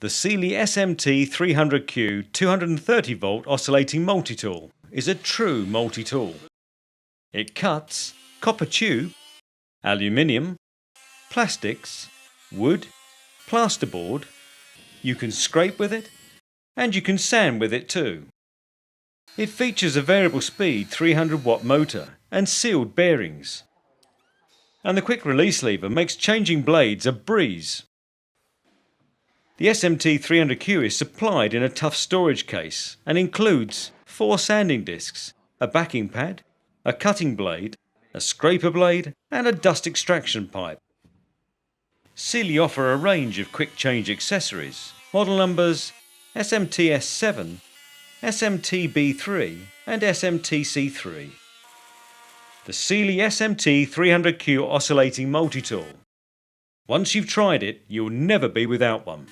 The Sealey SMT300Q 230V oscillating multi-tool is a true multi-tool. It cuts copper tube, aluminium, plastics, wood, plasterboard. You can scrape with it and you can sand with it too. It features a variable speed 300-watt motor and sealed bearings. And the quick release lever makes changing blades a breeze. The SMT300Q is supplied in a tough storage case and includes 4 sanding discs, a backing pad, a cutting blade, a scraper blade and a dust extraction pipe. Sealey offer a range of quick change accessories, model numbers SMTS7, SMTB3 and SMTC3. The Sealey SMT300Q oscillating multi-tool. Once you've tried it, you'll never be without one.